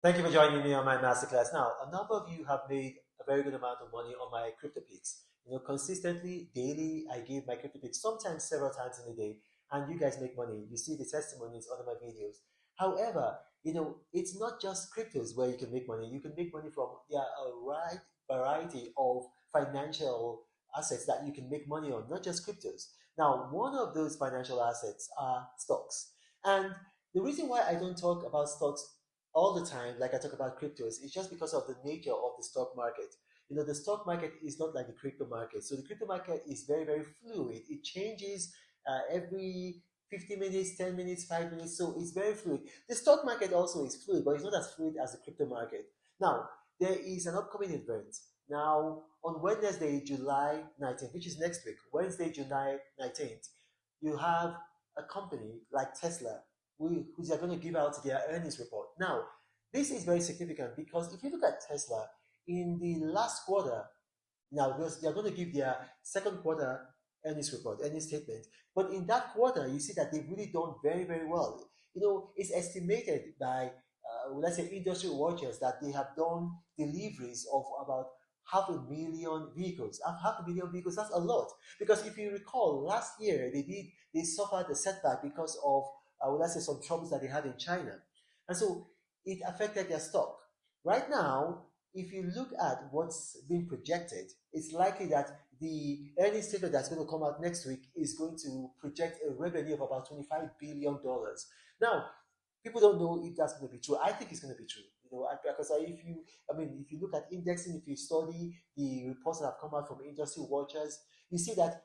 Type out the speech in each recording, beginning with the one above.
Thank you for joining me on my masterclass. Now, a number of you have made a very good amount of money on my crypto picks. Consistently, daily, I give my crypto picks, sometimes several times in a day, and you guys make money. You see the testimonies under my videos. However, it's not just cryptos where you can make money. You can make money from there are a wide variety of financial assets that you can make money on, not just cryptos. Now, one of those financial assets are stocks. And the reason why I don't talk about stocks all the time, like I talk about cryptos, it's just because of the nature of the stock market. The stock market is not like the crypto market. So the crypto market is very, very fluid. It changes every 50 minutes, 10 minutes, 5 minutes. So it's very fluid. The stock market also is fluid, but it's not as fluid as the crypto market. Now, there is an upcoming event. Now, on Wednesday, July 19th, which is next week, Wednesday, July 19th, you have a company like Tesla who are going to give out their earnings report. Now, this is very significant because if you look at Tesla in the last quarter, now because they're going to give their second quarter earnings report, earnings statement, but in that quarter, you see that they've really done very, very well. It's estimated by let's say industry watchers that they have done deliveries of about 500,000 vehicles. Half a million vehicles, that's a lot. Because if you recall, last year they suffered a setback because of let's say some troubles that they had in China. And so it affected their stock. Right now, if you look at what's being projected, it's likely that the earnings statement that's going to come out next week is going to project a revenue of about $25 billion. Now, people don't know if that's going to be true. I think it's going to be true. Because if you look at indexing, if you study the reports that have come out from industry watchers, you see that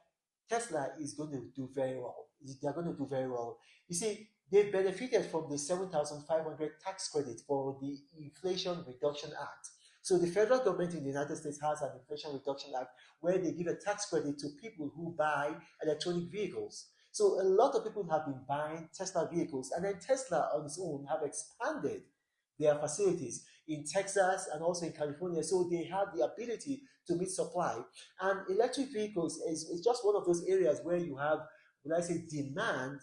Tesla is going to do very well. They're going to do very well. You see, they benefited from the 7,500 tax credit for the Inflation Reduction Act. So the federal government in the United States has an Inflation Reduction Act where they give a tax credit to people who buy electronic vehicles. So a lot of people have been buying Tesla vehicles, and then Tesla on its own have expanded their facilities in Texas and also in California. So they have the ability to meet supply. And electric vehicles is just one of those areas where you have, when I say demand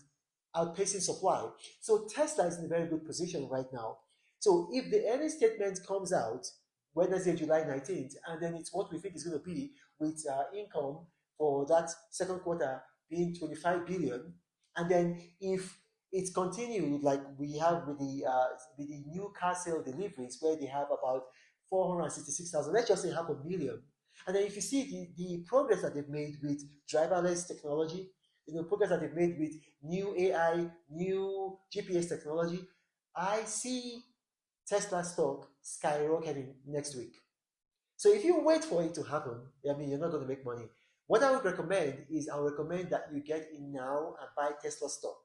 outpacing supply. So Tesla is in a very good position right now. So if the earnings statement comes out Wednesday, July 19th, and then it's what we think is going to be with income for that second quarter being 25 billion, and then if it's continued like we have with the new car sale deliveries where they have about 466,000, let's just say half a million. And then if you see the progress that they've made with driverless technology, progress that they've made with new AI, new GPS technology, I see Tesla stock skyrocketing next week. So if you wait for it to happen, you're not going to make money. What I would recommend is I would recommend that you get in now and buy Tesla stock.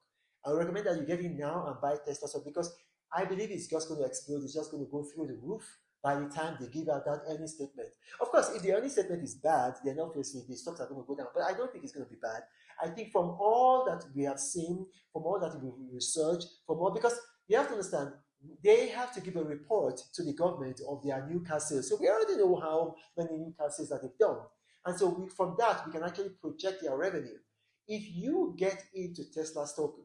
I would recommend that you get in now and buy Tesla stock because I believe it's just going to explode. It's just going to go through the roof by the time they give out that earnings statement. Of course, if the earnings statement is bad, then obviously the stocks are going to go down. But I don't think it's going to be bad. I think from all that we have seen, from all that we've researched, from all because you have to understand they have to give a report to the government of their new car sales. So we already know how many new car sales that they've done. And so from that, we can actually project their revenue. If you get into Tesla stock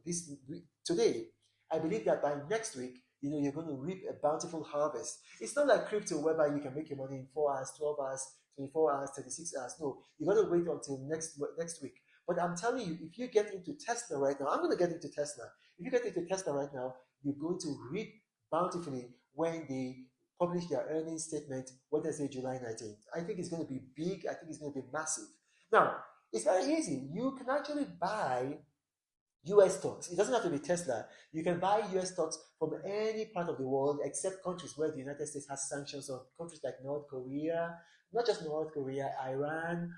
today, I believe that by next week, you're going to reap a bountiful harvest. It's not like crypto whereby you can make your money in 4 hours, 12 hours, 24 hours, 36 hours. No, you got to wait until next week. But I'm telling you, if you get into Tesla right now, I'm going to get into Tesla. If you get into Tesla right now, you're going to reap bountifully when they publish their earnings statement Wednesday, July 19th. I think it's going to be big. I think it's going to be massive. Now, it's very easy. You can actually buy US stocks. It doesn't have to be Tesla. You can buy US stocks from any part of the world except countries where the United States has sanctions on countries like North Korea, not just North Korea, Iran,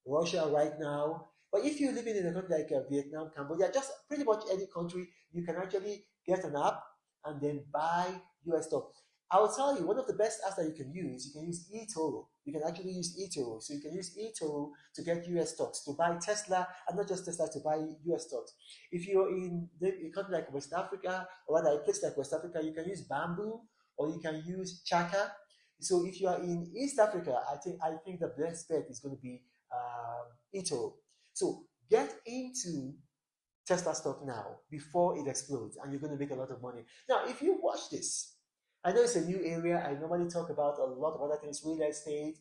Russia right now. But if you're living in a country like Vietnam, Cambodia, just pretty much any country, you can actually get an app and then buy US stock. I will tell you, one of the best apps that you can use eToro. You can actually use eToro. So you can use eToro to get US stocks, to buy Tesla, and not just Tesla, to buy US stocks. If you're in a country like West Africa, or rather a place like West Africa, you can use Bamboo or you can use Chaka. So if you are in East Africa, I think the best bet is going to be eToro. So get into Tesla stock now before it explodes, and you're going to make a lot of money. Now, if you watch this, I know it's a new area. I normally talk about a lot of other things, real estate,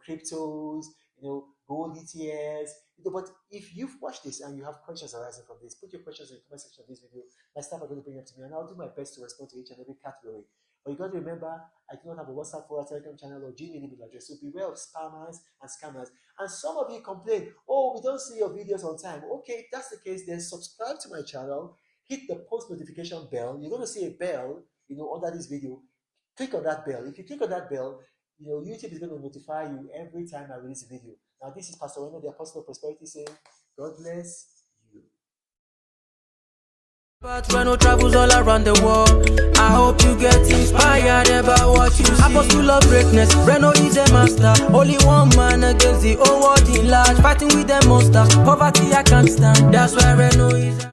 cryptos, gold ETFs. But if you've watched this and you have questions arising from this, put your questions in the comment section of this video. My staff are going to bring them to me, and I'll do my best to respond to each and every category. But you got to remember, I do not have a WhatsApp forward Telegram channel or Gmail email address, so beware of spammers and scammers. And some of you complain, oh, we don't see your videos on time. Okay, if that's the case, then subscribe to my channel, hit the post notification bell. You're going to see a bell, under this video. Click on that bell. If you click on that bell, YouTube is going to notify you every time I release a video. Now, this is Pastor Reno, the Apostle of Prosperity, saying, God bless you. But Reno travels all around the world. I hope you get inspired about what you see. Apostle of greatness, Reno is a master. Only one man against the whole world in large. Fighting with the monsters, poverty I can't stand. That's why Reno is